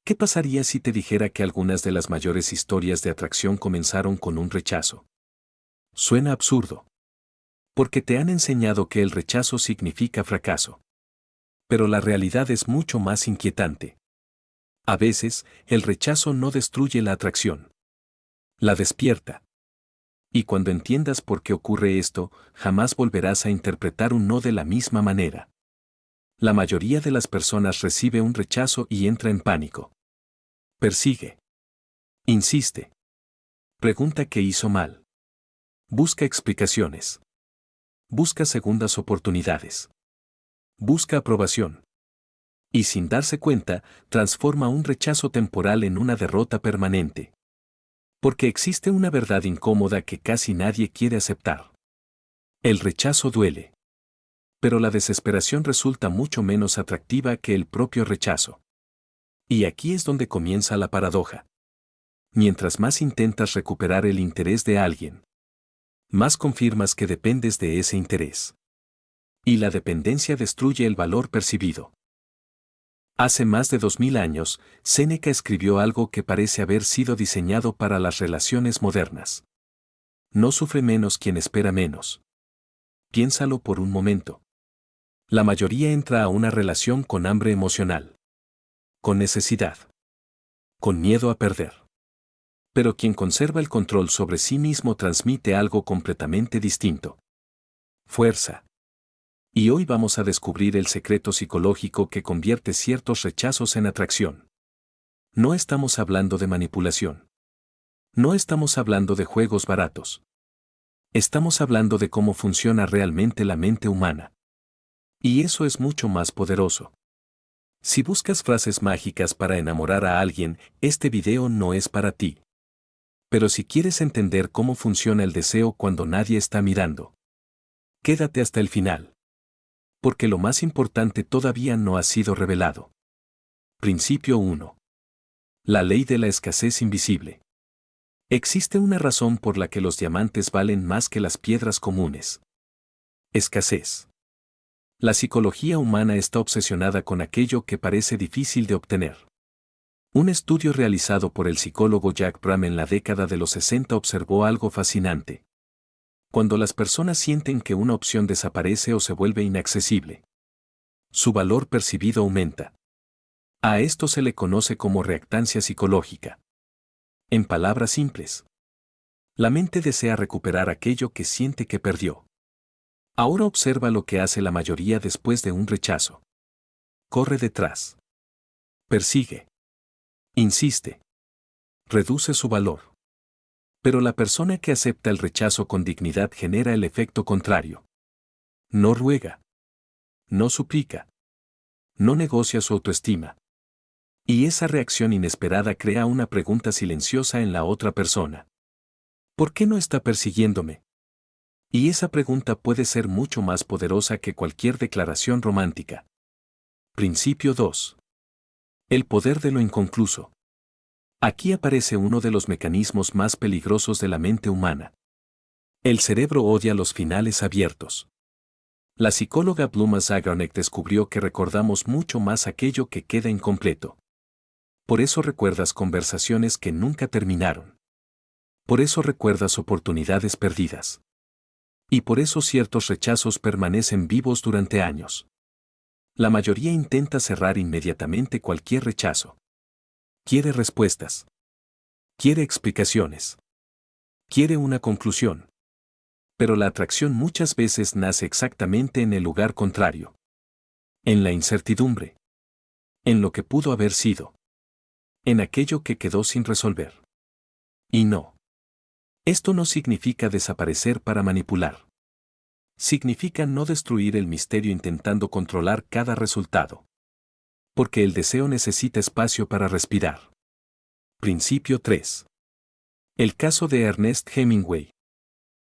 ¿Qué pasaría si te dijera que algunas de las mayores historias de atracción comenzaron con un rechazo? Suena absurdo. Porque te han enseñado que el rechazo significa fracaso. Pero la realidad es mucho más inquietante. A veces, el rechazo no destruye la atracción. La despierta. Y cuando entiendas por qué ocurre esto, jamás volverás a interpretar un no de la misma manera. La mayoría de las personas recibe un rechazo y entra en pánico. Persigue. Insiste. Pregunta qué hizo mal. Busca explicaciones. Busca segundas oportunidades. Busca aprobación. Y sin darse cuenta, transforma un rechazo temporal en una derrota permanente. Porque existe una verdad incómoda que casi nadie quiere aceptar. El rechazo duele. Pero la desesperación resulta mucho menos atractiva que el propio rechazo. Y aquí es donde comienza la paradoja. Mientras más intentas recuperar el interés de alguien, más confirmas que dependes de ese interés. Y la dependencia destruye el valor percibido. Hace más de 2000 años, Séneca escribió algo que parece haber sido diseñado para las relaciones modernas. No sufre menos quien espera menos. Piénsalo por un momento. La mayoría entra a una relación con hambre emocional. Con necesidad. Con miedo a perder. Pero quien conserva el control sobre sí mismo transmite algo completamente distinto. Fuerza. Y hoy vamos a descubrir el secreto psicológico que convierte ciertos rechazos en atracción. No estamos hablando de manipulación. No estamos hablando de juegos baratos. Estamos hablando de cómo funciona realmente la mente humana. Y eso es mucho más poderoso. Si buscas frases mágicas para enamorar a alguien, este video no es para ti. Pero si quieres entender cómo funciona el deseo cuando nadie está mirando, quédate hasta el final. Porque lo más importante todavía no ha sido revelado. Principio 1. La ley de la escasez invisible. Existe una razón por la que los diamantes valen más que las piedras comunes. Escasez. La psicología humana está obsesionada con aquello que parece difícil de obtener. Un estudio realizado por el psicólogo Jack Bram en la década de los 60 observó algo fascinante. Cuando las personas sienten que una opción desaparece o se vuelve inaccesible, su valor percibido aumenta. A esto se le conoce como reactancia psicológica. En palabras simples, la mente desea recuperar aquello que siente que perdió. Ahora observa lo que hace la mayoría después de un rechazo. Corre detrás. Persigue. Insiste. Reduce su valor. Pero la persona que acepta el rechazo con dignidad genera el efecto contrario. No ruega. No suplica. No negocia su autoestima. Y esa reacción inesperada crea una pregunta silenciosa en la otra persona. ¿Por qué no está persiguiéndome? Y esa pregunta puede ser mucho más poderosa que cualquier declaración romántica. Principio 2. El poder de lo inconcluso. Aquí aparece uno de los mecanismos más peligrosos de la mente humana. El cerebro odia los finales abiertos. La psicóloga Bluma Zagarnik descubrió que recordamos mucho más aquello que queda incompleto. Por eso recuerdas conversaciones que nunca terminaron. Por eso recuerdas oportunidades perdidas. Y por eso ciertos rechazos permanecen vivos durante años. La mayoría intenta cerrar inmediatamente cualquier rechazo. Quiere respuestas. Quiere explicaciones. Quiere una conclusión. Pero la atracción muchas veces nace exactamente en el lugar contrario. En la incertidumbre. En lo que pudo haber sido. En aquello que quedó sin resolver. Y no. Esto no significa desaparecer para manipular. Significa no destruir el misterio intentando controlar cada resultado. Porque el deseo necesita espacio para respirar. Principio 3. El caso de Ernest Hemingway.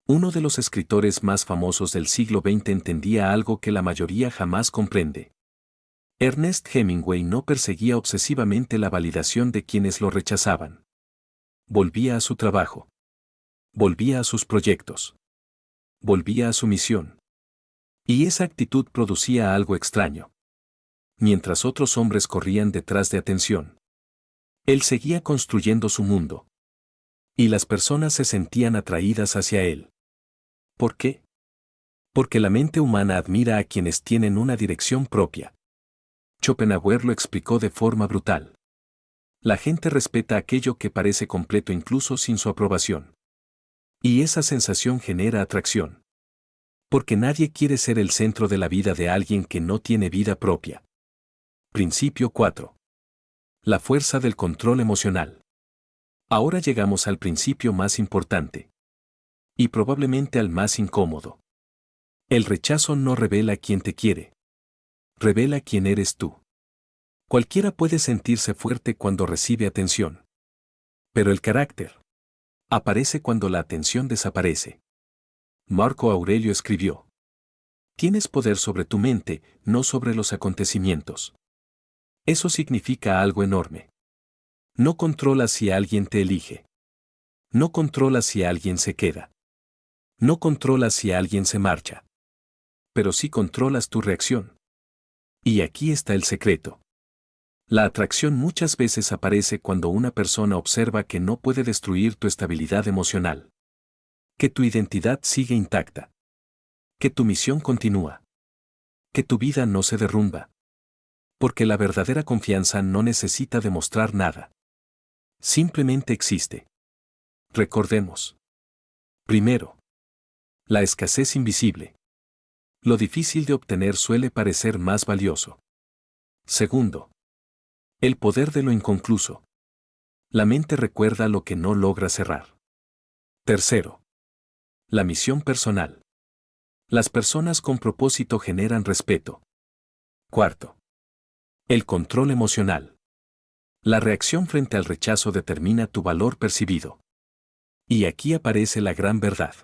Uno de los escritores más famosos del siglo XX entendía algo que la mayoría jamás comprende. Ernest Hemingway no perseguía obsesivamente la validación de quienes lo rechazaban. Volvía a su trabajo. Volvía a sus proyectos. Volvía a su misión. Y esa actitud producía algo extraño. Mientras otros hombres corrían detrás de atención, Él seguía construyendo su mundo. Y las personas se sentían atraídas hacia él. ¿Por qué? Porque la mente humana admira a quienes tienen una dirección propia. Schopenhauer lo explicó de forma brutal. La gente respeta aquello que parece completo incluso sin su aprobación. Y esa sensación genera atracción. Porque nadie quiere ser el centro de la vida de alguien que no tiene vida propia. Principio 4. La fuerza del control emocional. Ahora llegamos al principio más importante. Y probablemente al más incómodo. El rechazo no revela quién te quiere. Revela quién eres tú. Cualquiera puede sentirse fuerte cuando recibe atención. Pero el carácter aparece cuando la atención desaparece. Marco Aurelio escribió: tienes poder sobre tu mente, no sobre los acontecimientos. Eso significa algo enorme. No controlas si alguien te elige. No controlas si alguien se queda. No controlas si alguien se marcha. Pero sí controlas tu reacción. Y aquí está el secreto. La atracción muchas veces aparece cuando una persona observa que no puede destruir tu estabilidad emocional. Que tu identidad sigue intacta. Que tu misión continúa. Que tu vida no se derrumba. Porque la verdadera confianza no necesita demostrar nada. Simplemente existe. Recordemos. Primero, la escasez invisible. Lo difícil de obtener suele parecer más valioso. Segundo, el poder de lo inconcluso. La mente recuerda lo que no logra cerrar. Tercero, la misión personal. Las personas con propósito generan respeto. Cuarto, el control emocional. La reacción frente al rechazo determina tu valor percibido. Y aquí aparece la gran verdad.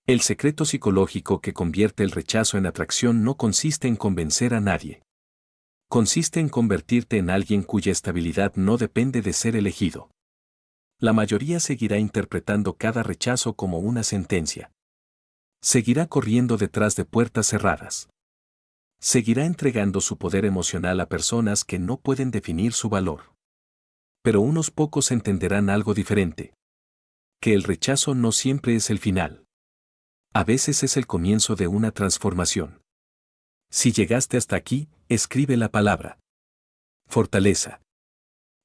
El secreto psicológico que convierte el rechazo en atracción no consiste en convencer a nadie. Consiste en convertirte en alguien cuya estabilidad no depende de ser elegido. La mayoría seguirá interpretando cada rechazo como una sentencia. Seguirá corriendo detrás de puertas cerradas. Seguirá entregando su poder emocional a personas que no pueden definir su valor. Pero unos pocos entenderán algo diferente. Que el rechazo no siempre es el final. A veces es el comienzo de una transformación. Si llegaste hasta aquí, escribe la palabra fortaleza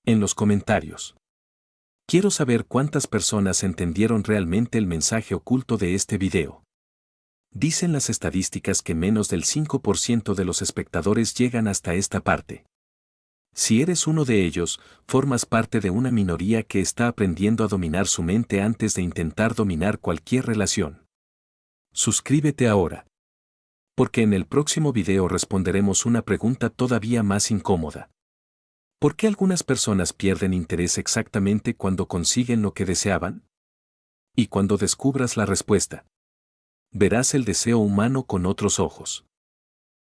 en los comentarios. Quiero saber cuántas personas entendieron realmente el mensaje oculto de este video. Dicen las estadísticas que menos del 5% de los espectadores llegan hasta esta parte. Si eres uno de ellos, formas parte de una minoría que está aprendiendo a dominar su mente antes de intentar dominar cualquier relación. Suscríbete ahora. Porque en el próximo video responderemos una pregunta todavía más incómoda. ¿Por qué algunas personas pierden interés exactamente cuando consiguen lo que deseaban? Y cuando descubras la respuesta, verás el deseo humano con otros ojos.